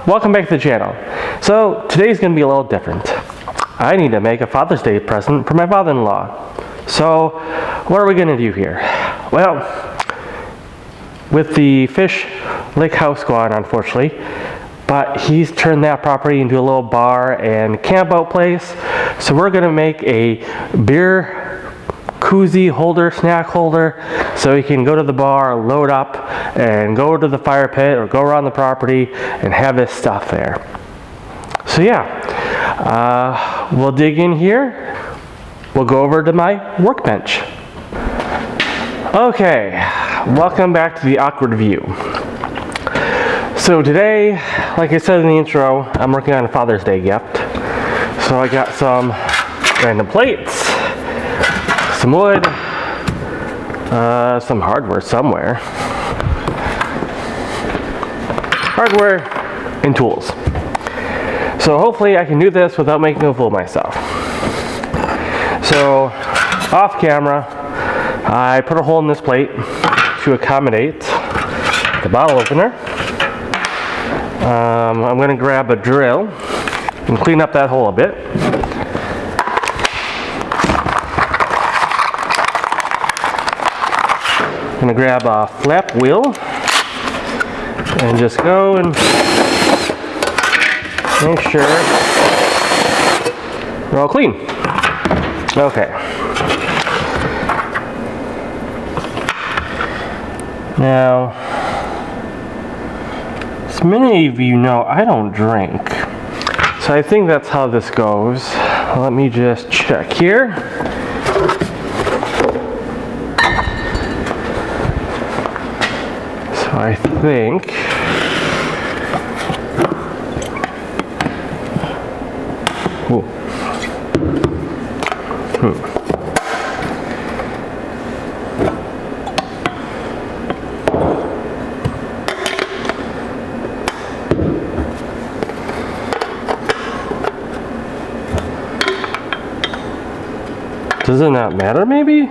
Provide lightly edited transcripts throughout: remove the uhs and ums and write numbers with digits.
welcome back to the channel. So today's gonna be a little different. I need to make a Father's Day present for my father-in-law. So what are we gonna do here? Well, with the Fish Lake House gone, unfortunately, but he's turned that property into a little bar and camp out place. So we're gonna make a beer koozie holder, snack holder, so he can go to the bar, load up, and go to the fire pit or go around the property and have his stuff there. So yeah, we'll dig in here. We'll go over to my workbench. Okay, welcome back to the awkward view. So today, like I said in the intro, I'm working on a Father's Day gift. So I got some random plates, some wood, some hardware somewhere. Hardware and tools. So hopefully I can do this without making a fool of myself. So off camera, I put a hole in this plate to accommodate the bottle opener. I'm going to grab a drill and clean up that hole a bit. I'm going to grab a flap wheel and just go and make sure we're all clean. Okay. Now, as many of you know, I don't drink. So I think that's how this goes. Let me just check here. So I think does it not matter, maybe?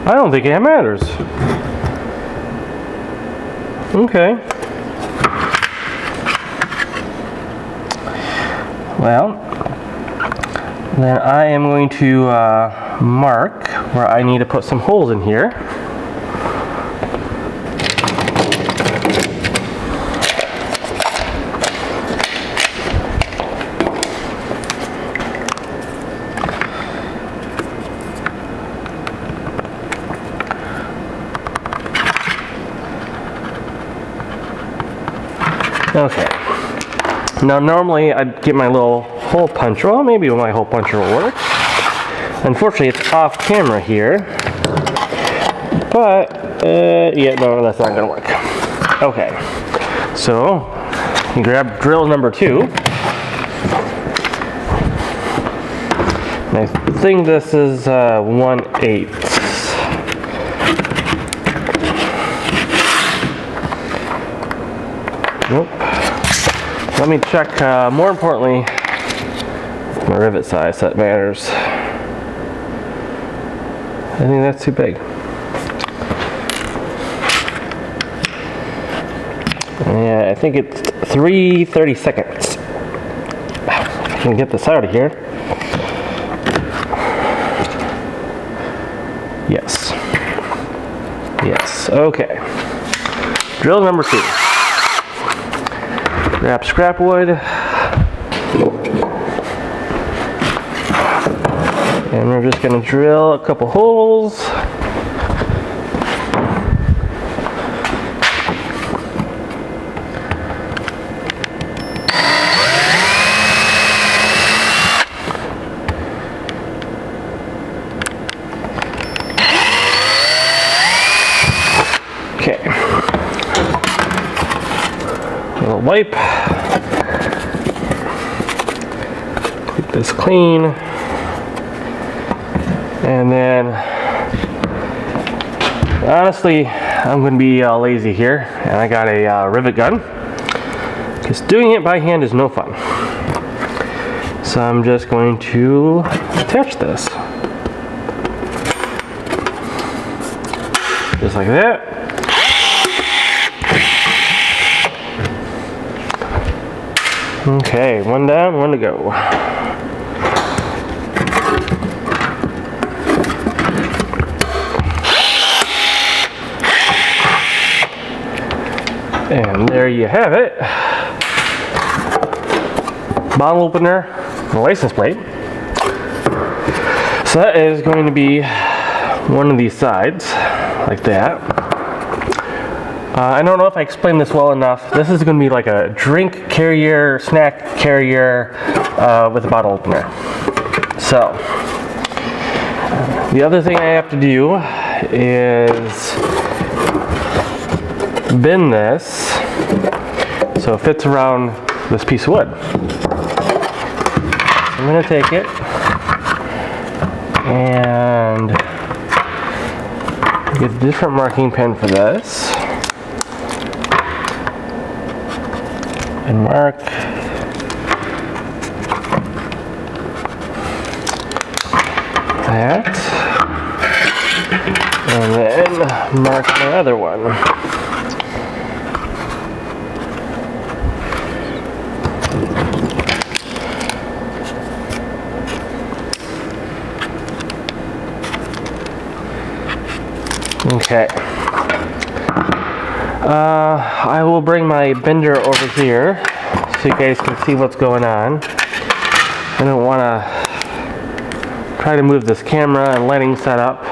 I don't think it matters. Okay. Well, then I am going to mark where I need to put some holes in here. Okay. Now normally I'd get my little hole puncher. Well, maybe my hole puncher will work. Unfortunately, it's off camera here. But, yeah, no, that's not gonna work. Okay. So, you grab drill number 2. And I think this is 1/8. Nope. Let me check, more importantly, my rivet size, that matters. I think that's too big. Yeah, I think it's 3/32. I can get this out of here. Yes. Yes, okay. Drill number 2. Grab scrap wood. And we're just going to drill a couple holes. Okay. A little wipe. Keep this clean. And then, honestly, I'm going to be lazy here, and I got a rivet gun, because doing it by hand is no fun. So I'm just going to attach this. Just like that. Okay, one down, one to go. And there you have it. Bottle opener, and license plate. So that is going to be one of these sides, like that. I don't know if I explained this well enough. This is going to be like a drink carrier, snack carrier with a bottle opener. So, the other thing I have to do is bend this so it fits around this piece of wood. I'm going to take it and get a different marking pen for this and mark that and then mark my other one. Okay. I will bring my bender over here so you guys can see what's going on. I don't want to try to move this camera and lighting setup.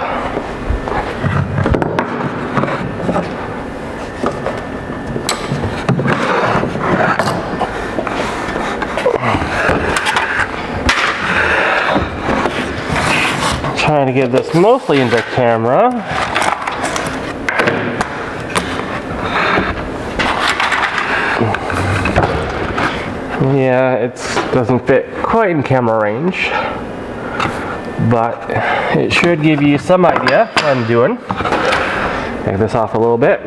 Trying to get this mostly into camera. Yeah, it doesn't fit quite in camera range, but it should give you some idea what I'm doing. Take this off a little bit.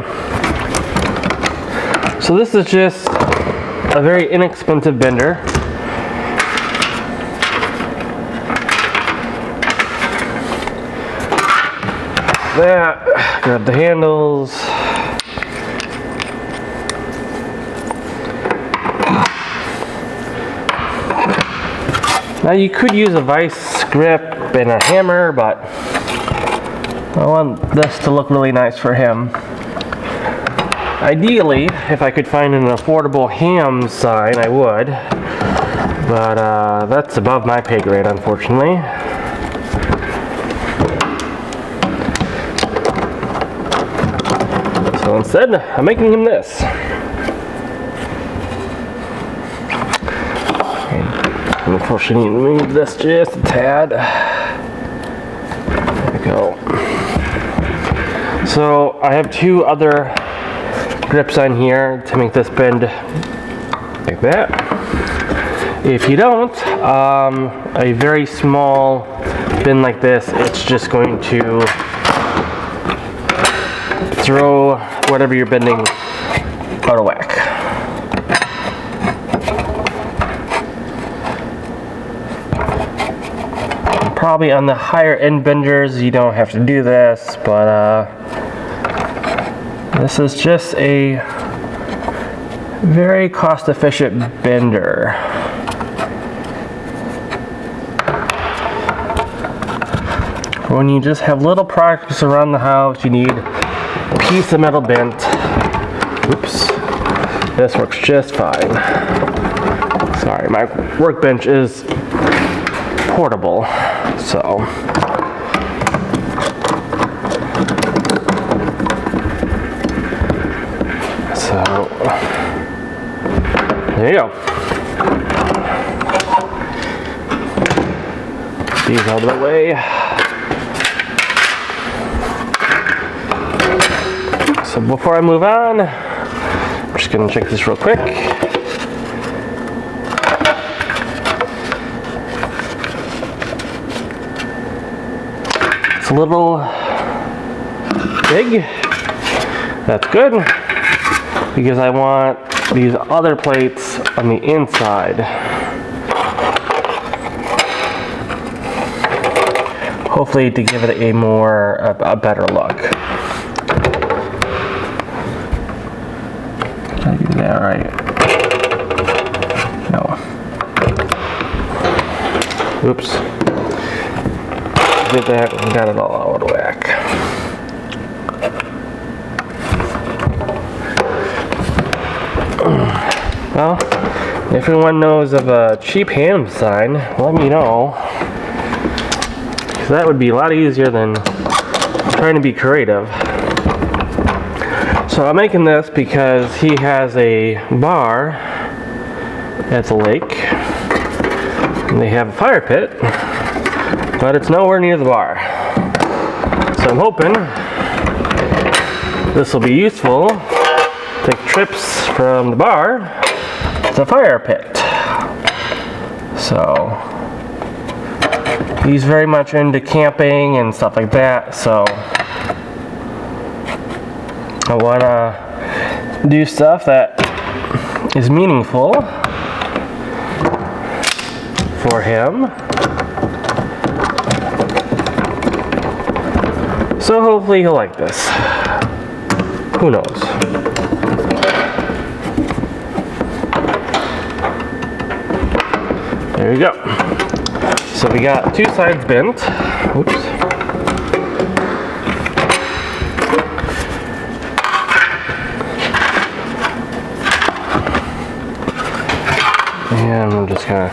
So this is just a very inexpensive bender. That, grab the handles. Now you could use a vice grip and a hammer, but I want this to look really nice for him. Ideally, if I could find an affordable ham sign, I would, but that's above my pay grade, unfortunately. So instead, I'm making him this. Unfortunately, move this just a tad. There we go. So I have two other grips on here to make this bend like that. If you don't, a very small bend like this, it's just going to throw whatever you're bending out of whack. Probably on the higher end benders you don't have to do this, but this is just a very cost efficient bender. When you just have little projects around the house, you need a piece of metal bent. Oops, this works just fine. Sorry, my workbench is portable. So there you go. These out of the way. So before I move on, I'm just gonna check this real quick. It's a little big. That's good, because I want these other plates on the inside. hopefully to give it a better look. Did I do that right? No. Oops. Did that and got it all out of whack. Well, if anyone knows of a cheap hand sign, let me know. Because that would be a lot easier than trying to be creative. So I'm making this because he has a bar at the lake. And they have a fire pit, but it's nowhere near the bar. So I'm hoping this will be useful. Take trips from the bar to the fire pit. So he's very much into camping and stuff like that, so I want to do stuff that is meaningful for him. So hopefully he'll like this. Who knows? There you go. So we got two sides bent. Oops. And I'm just gonna,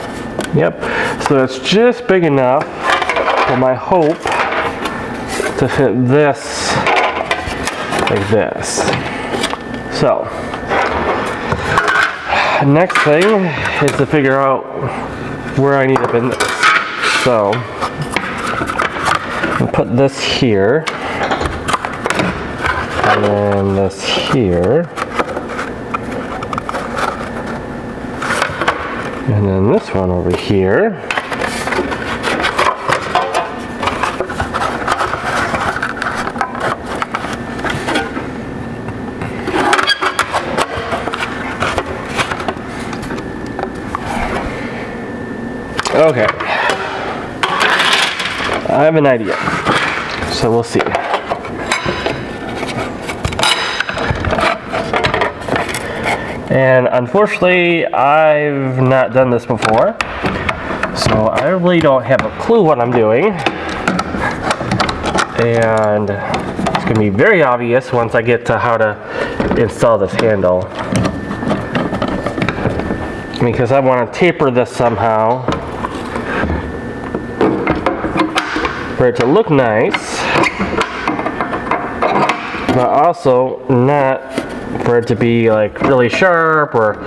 yep. So it's just big enough for my hope to fit this like this. So next thing is to figure out where I need to bend this. So I'll put this here, and then this here, and then this one over here. Okay, I have an idea, so we'll see. And unfortunately, I've not done this before, so I really don't have a clue what I'm doing. And it's going to be very obvious once I get to how to install this handle. Because I want to taper this somehow for it to look nice, but also not for it to be like really sharp or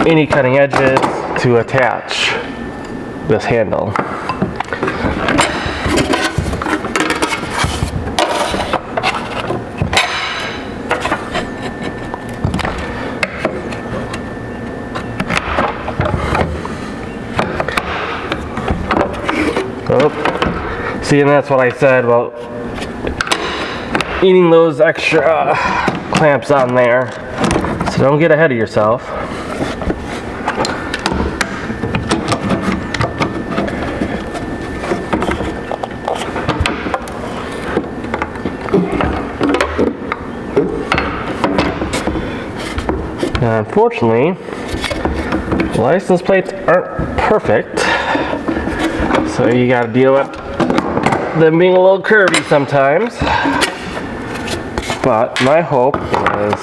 any cutting edges to attach this handle. Oh. See, and that's what I said about eating those extra clamps on there. So don't get ahead of yourself. And unfortunately, license plates aren't perfect. So you gotta deal with them being a little curvy sometimes, but my hope is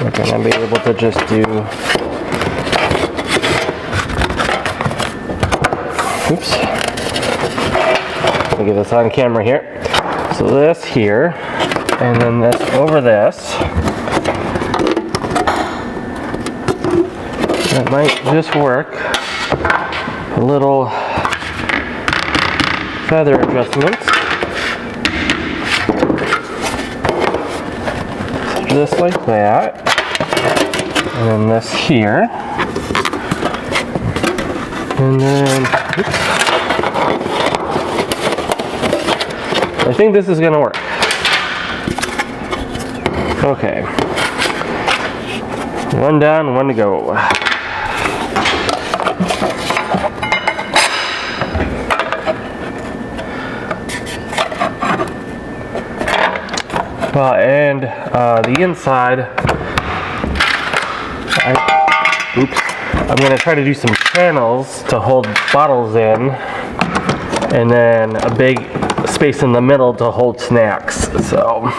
we're gonna be able to just do, oops, let me get this on camera here. So this here, and then this over this. That might just work. A little feather adjustments. Just like that. And then this here. And then, oops. I think this is going to work. Okay. One down, one to go. Well, and the inside, I'm going to try to do some channels to hold bottles in, and then a big space in the middle to hold snacks. So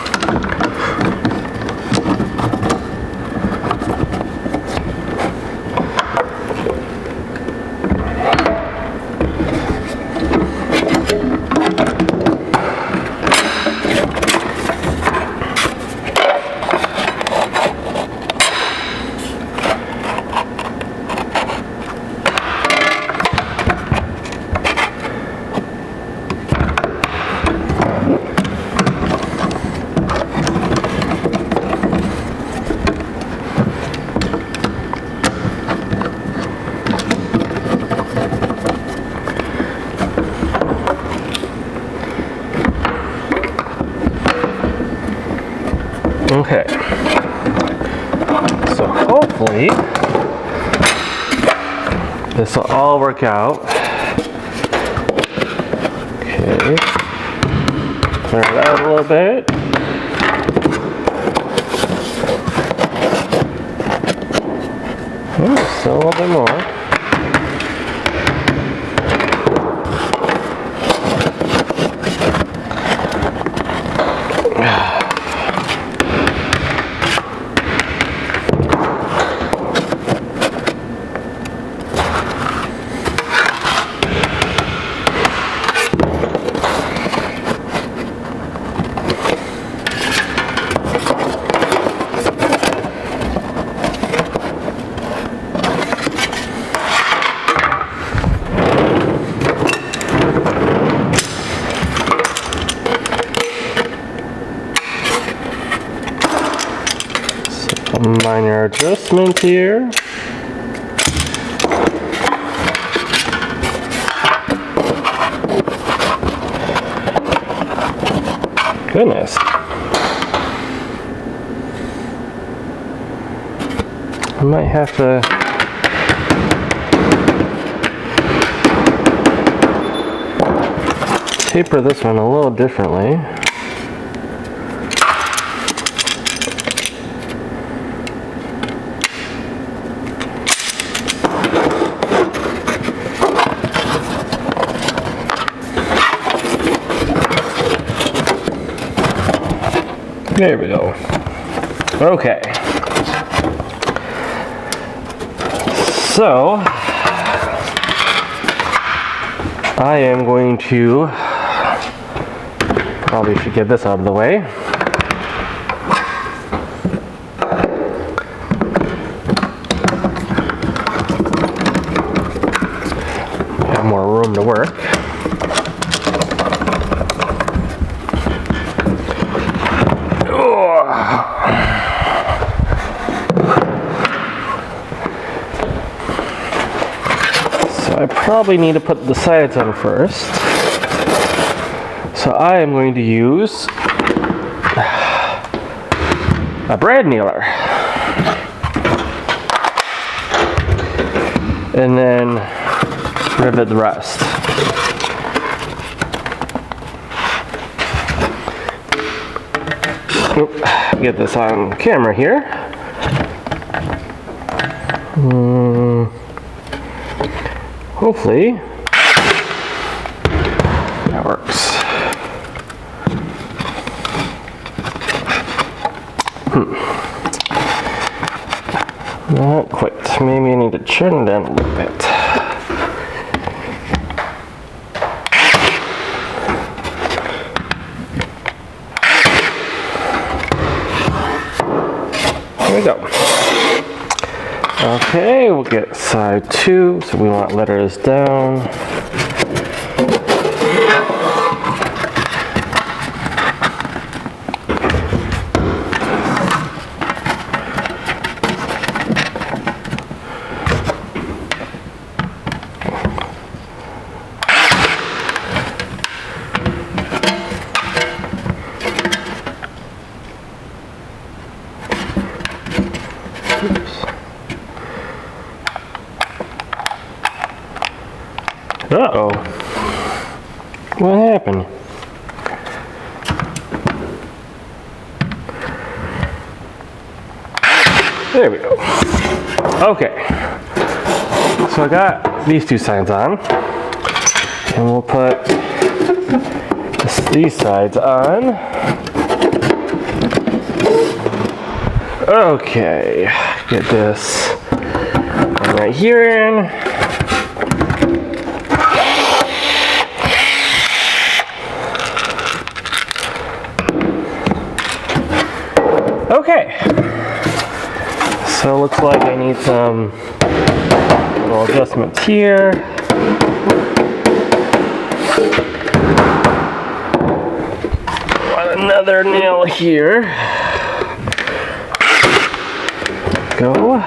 okay, so hopefully this will all work out. Okay, clear it out a little bit. Oh, still a little bit more. Minor adjustment here. Goodness. I might have to taper this one a little differently. There we go. Okay. So, I am going to, probably should get this out of the way. Have more room to work. I probably need to put the sides on first. So I am going to use a brad nailer. And then rivet the rest. Get this on camera here. Hopefully that works. Not quite. Maybe I need to turn it down a little bit. There we go. Okay, we'll get side 2, so we want letters down. What happened? There we go. Okay. So I got these two sides on. And we'll put these sides on. Okay. Get this right here in. Okay. So it looks like I need some little adjustments here. Another nail here. Go.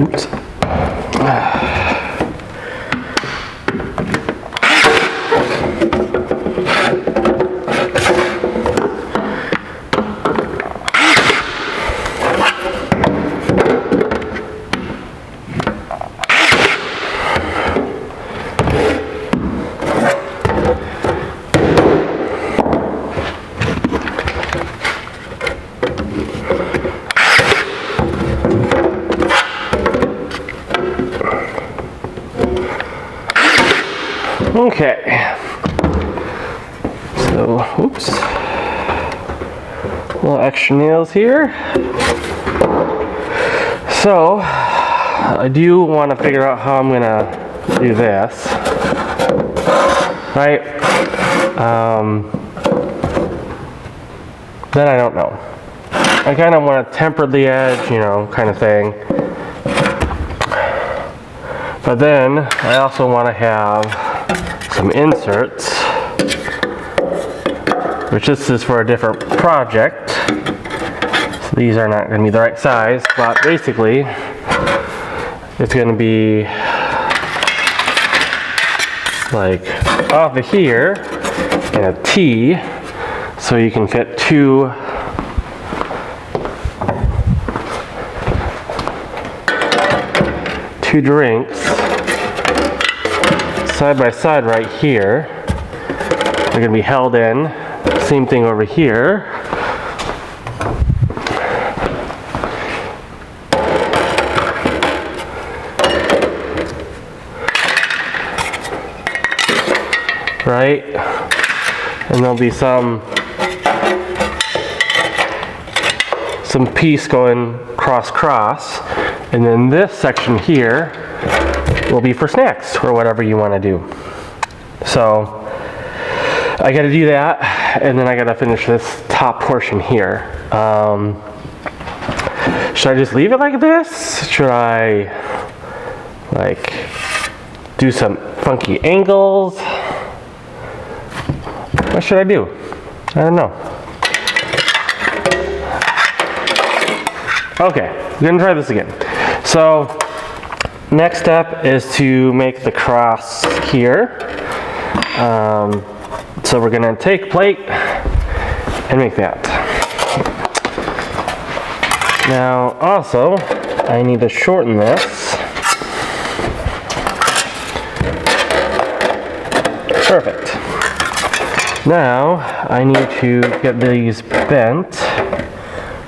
Oops. Okay, so, oops, little extra nails here. So, I do want to figure out how I'm going to do this, right? Then I don't know. I kind of want to temper the edge, you know, kind of thing. But then, I also want to have some inserts, which this is for a different project. So these are not going to be the right size, but basically it's going to be like off of here in a T, so you can fit two drinks side by side right here. They're going to be held in. Same thing over here. Right? And there'll be some piece going cross, and then this section here will be for snacks or whatever you want to do. So I got to do that, and then I got to finish this top portion here. Should I just leave it like this? Should I like do some funky angles? What should I do? I don't know. Okay, I'm gonna try this again. So next step is to make the cross here. So we're gonna take plate and make that. Now also, I need to shorten this. Perfect. Now I need to get these bent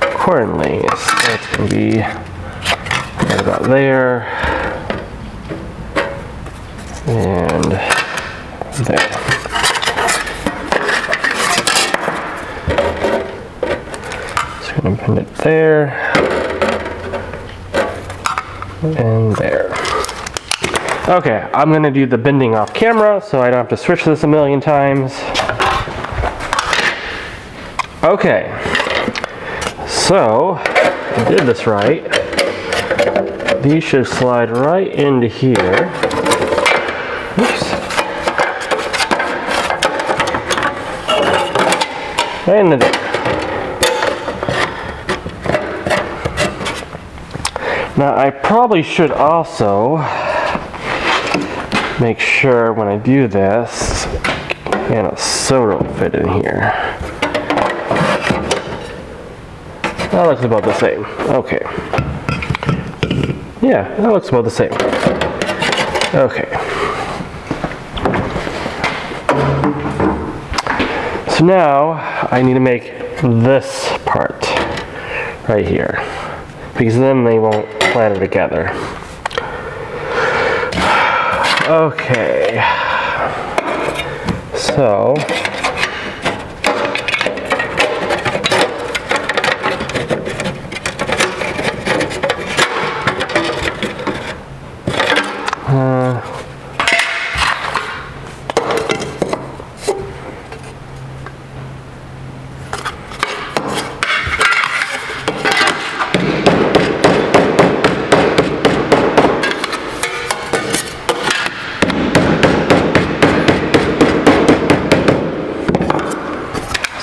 accordingly. So it's gonna be right about there and there. So I'm gonna put it there and there. Okay, I'm gonna do the bending off camera so I don't have to switch this a million times. Okay, so I did this right. These should slide right into here. Oops. Right into there. Now I probably should also make sure when I do this, can of soda will fit in here. That looks about the same. Okay. Yeah, that looks about the same. Okay. So now I need to make this part right here, because then they won't clatter together. Okay. So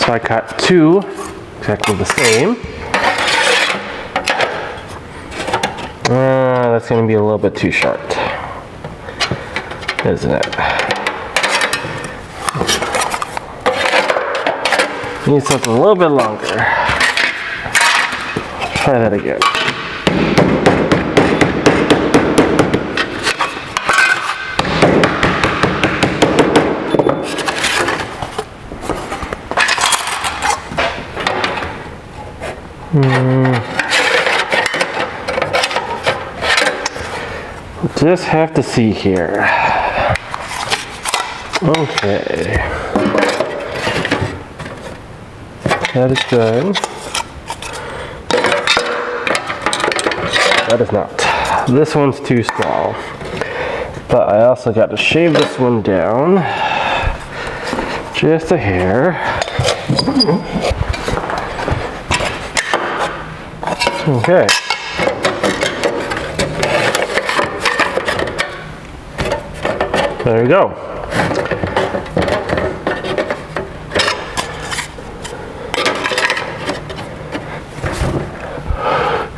I cut two exactly the same. That's going to be a little bit too short, isn't it? Need something a little bit longer. Try that again. Just have to see here. Okay. That is good. That is not. This one's too small. But I also got to shave this one down. Just a hair. Okay. There we go.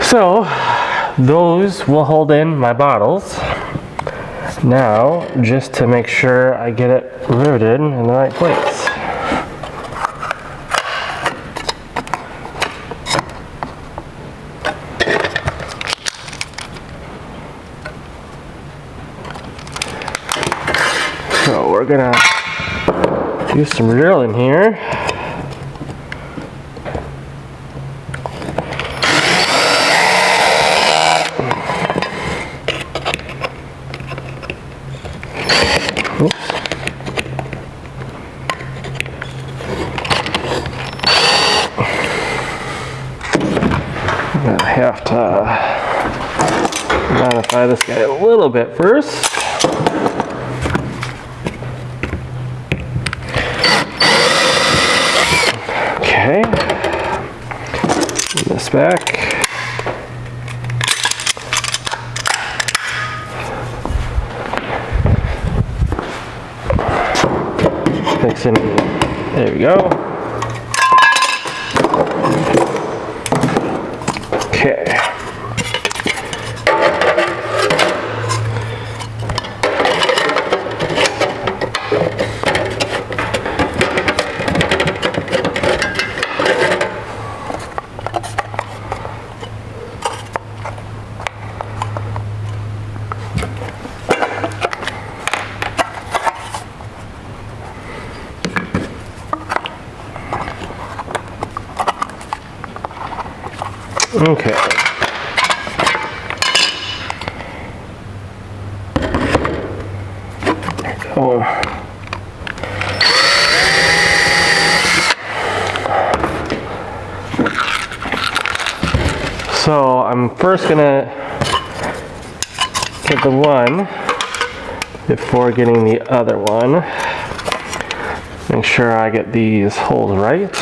So, those will hold in my bottles. Now, just to make sure I get it riveted in the right place. So we're gonna do some drilling here. Oops. I'm gonna have to modify this guy a little bit first. Okay, this back. Fixing, there we go. Okay. Okay. Oh. So I'm first gonna get the one before getting the other one. Make sure I get these holes right.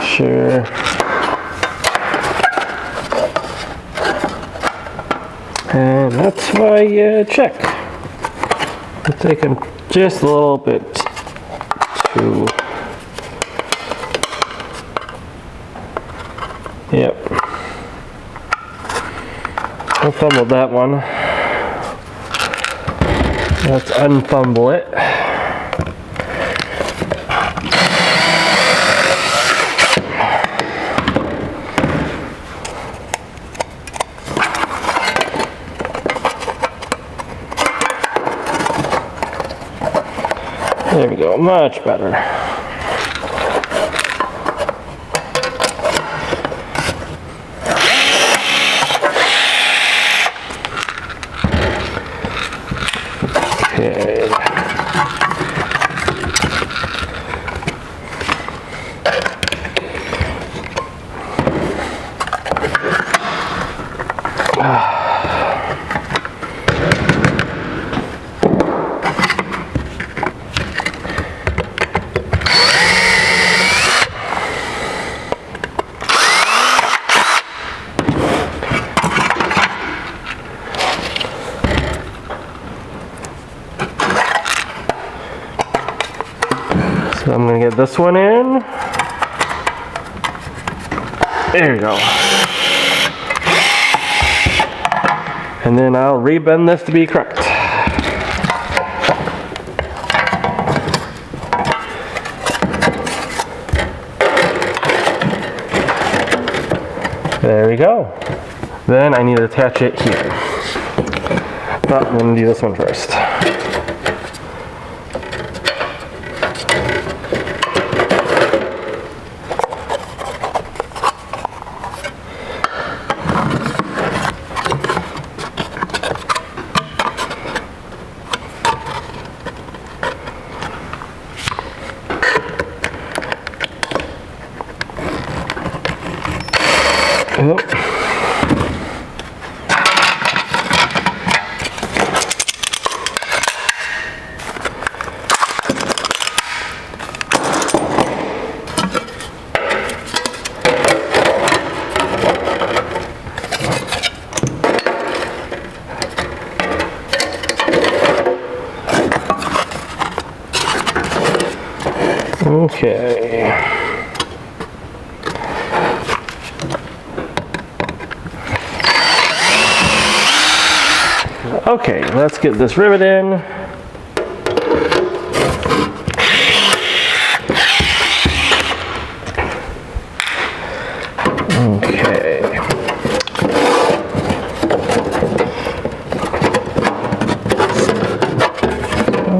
Sure. And that's why you check. It's taking just a little bit too. Yep. No problem with that one. Let's unfumble it. There we go, much better. Okay. So I'm going to get this one in. There you go. And then I'll rebend this to be correct. There we go. Then I need to attach it here. But I'm going to do this one first. Yep. Okay. Okay, let's get this rivet in. Okay.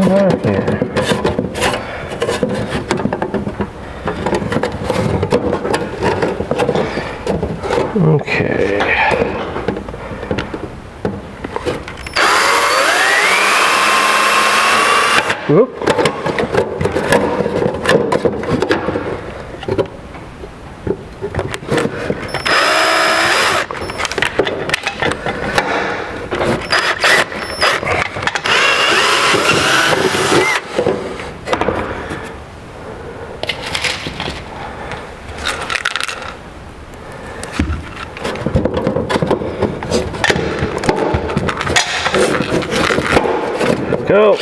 Right there. Okay. Whoop. Go.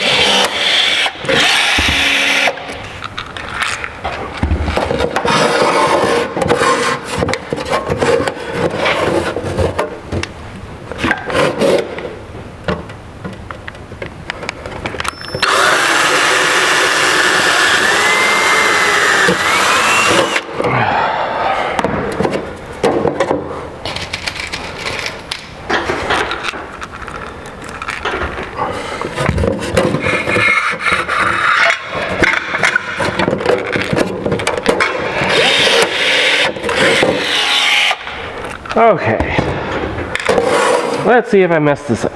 Okay, let's see if I messed this up.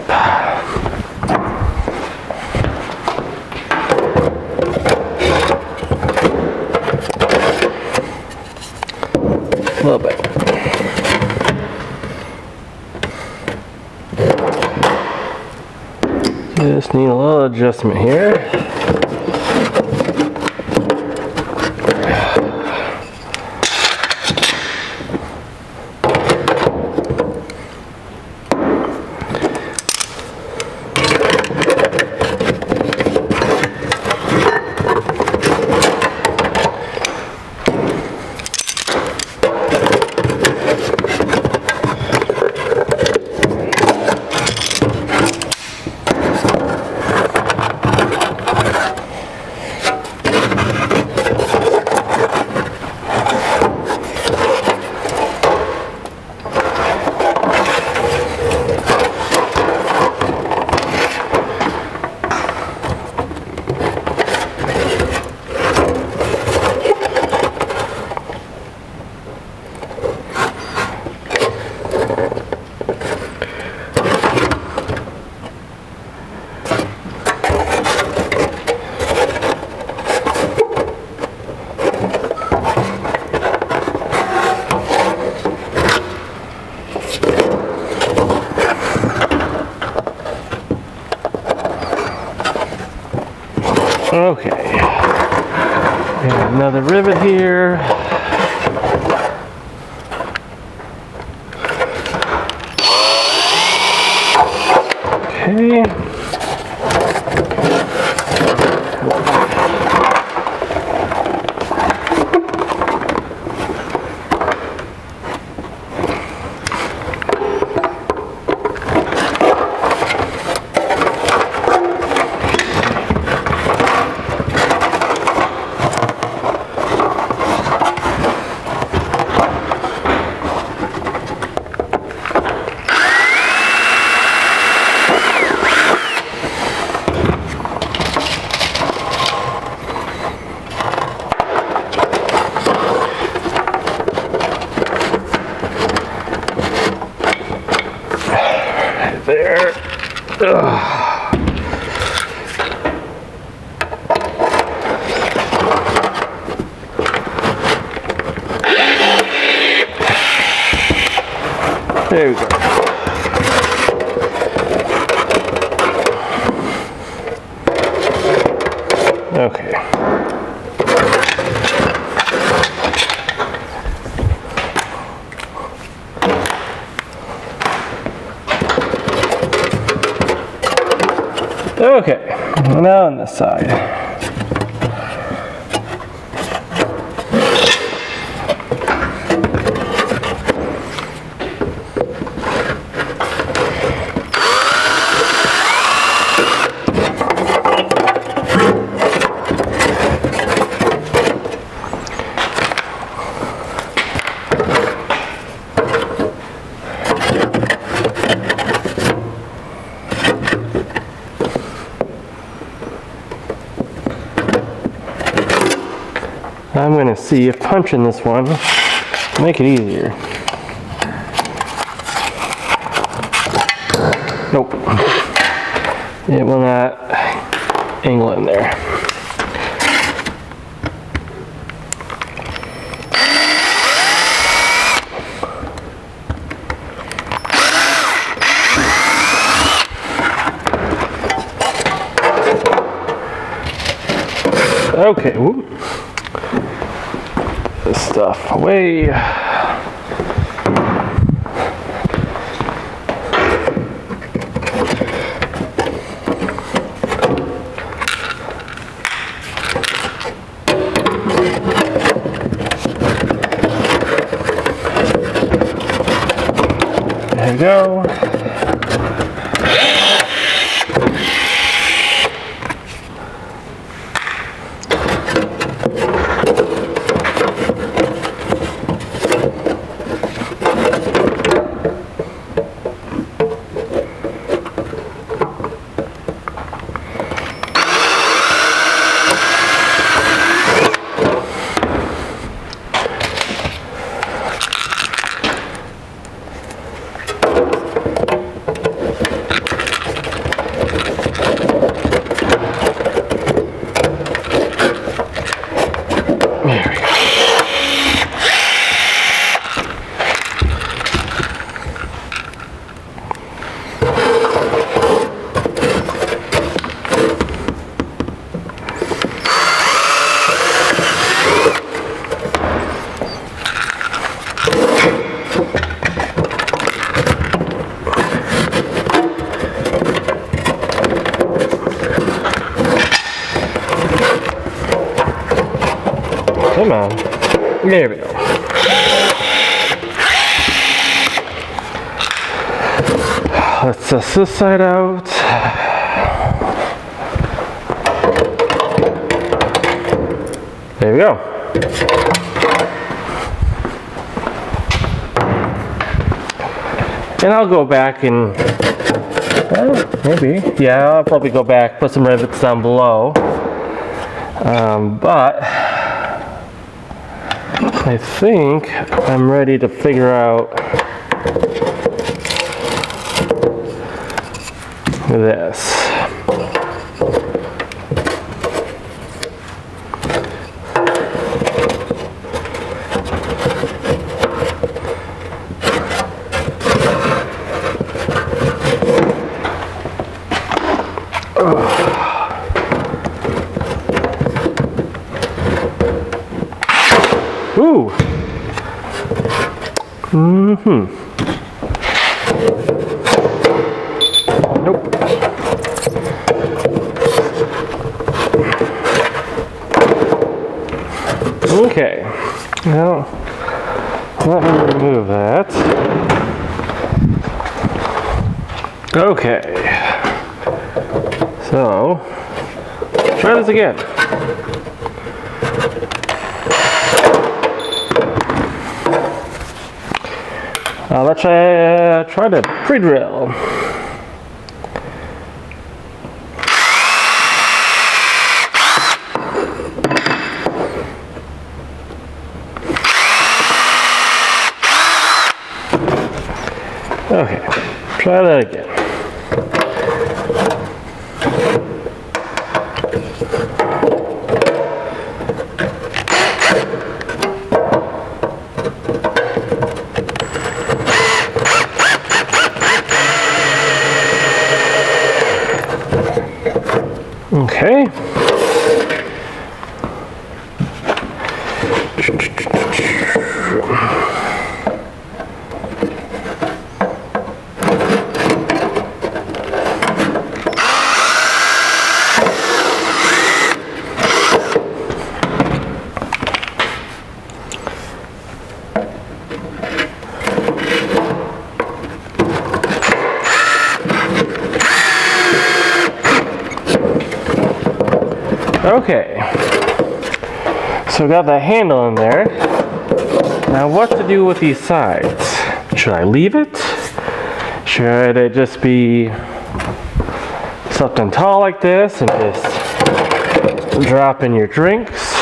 A little bit. Just need a little adjustment here. Okay. We have another rivet here. Okay. There. Ugh. There we go. Okay. Okay, now on this side. I'm going to see if punching this one will make it easier. Nope. It will not angle in there. Okay. Whoop. This stuff away. There we go. Come on. There we go. Let's test this side out. There we go. And I'll go back and, maybe, yeah, I'll probably go back, put some rivets down below. But I think I'm ready to figure out this. Ooh. Nope. Okay. Now, let me remove that. Okay. So, try this again. Let's try the pre-drill. Okay, try that again. Okay. Okay, so got the handle in there. Now what to do with these sides? Should I leave it? Should it just be something tall like this and just drop in your drinks?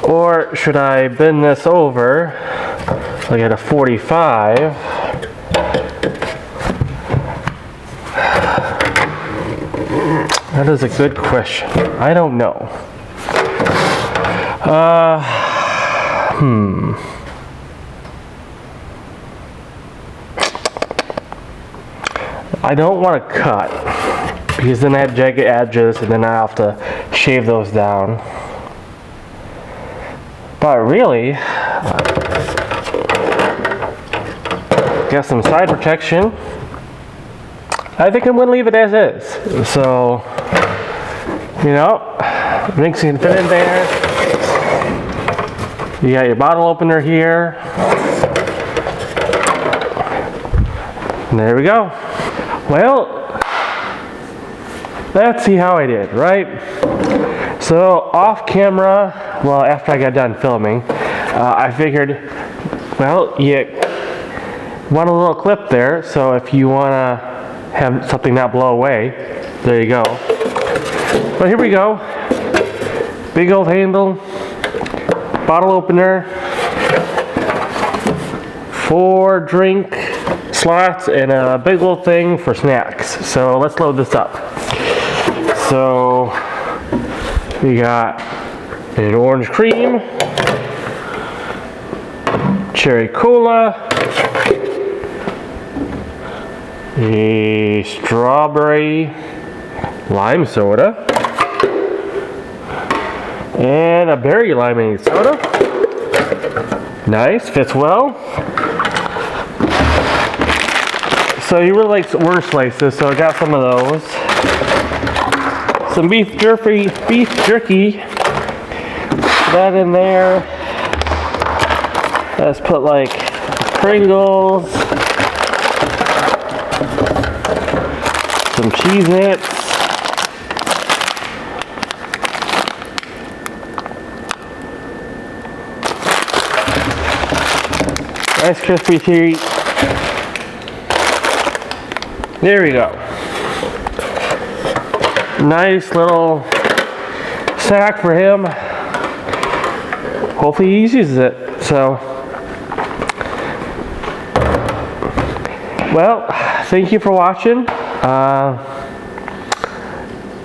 Or should I bend this over like at a 45? That is a good question. I don't know. I don't want to cut because then I have jagged edges and then I have to shave those down. But really, got some side protection. I think I'm going to leave it as is. So, you know, drinks can fit in there. You got your bottle opener here. And there we go. Well, let's see how I did, right? So, off camera, well, after I got done filming, I figured, well, you want a little clip there, so if you want to have something not blow away, there you go. But here we go. Big old handle, bottle opener, 4 drink slots, and a big old thing for snacks. So let's load this up. So we got an orange cream, cherry cola, a strawberry lime soda, and a berry limeade soda. Nice, fits well. So you really like orange slices, so I got some of those. Some beef jerky, that in there. Let's put like Pringles, some Cheez-Its, Rice Krispie treat. There we go. Nice little snack for him. Hopefully he uses it. So, well, thank you for watching.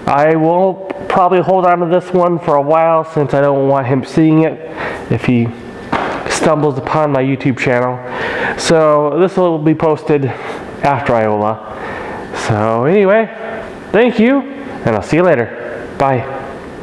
I will probably hold on to this one for a while since I don't want him seeing it if he stumbles upon my YouTube channel. So this will be posted after Iola. So anyway, thank you, and I'll see you later. Bye.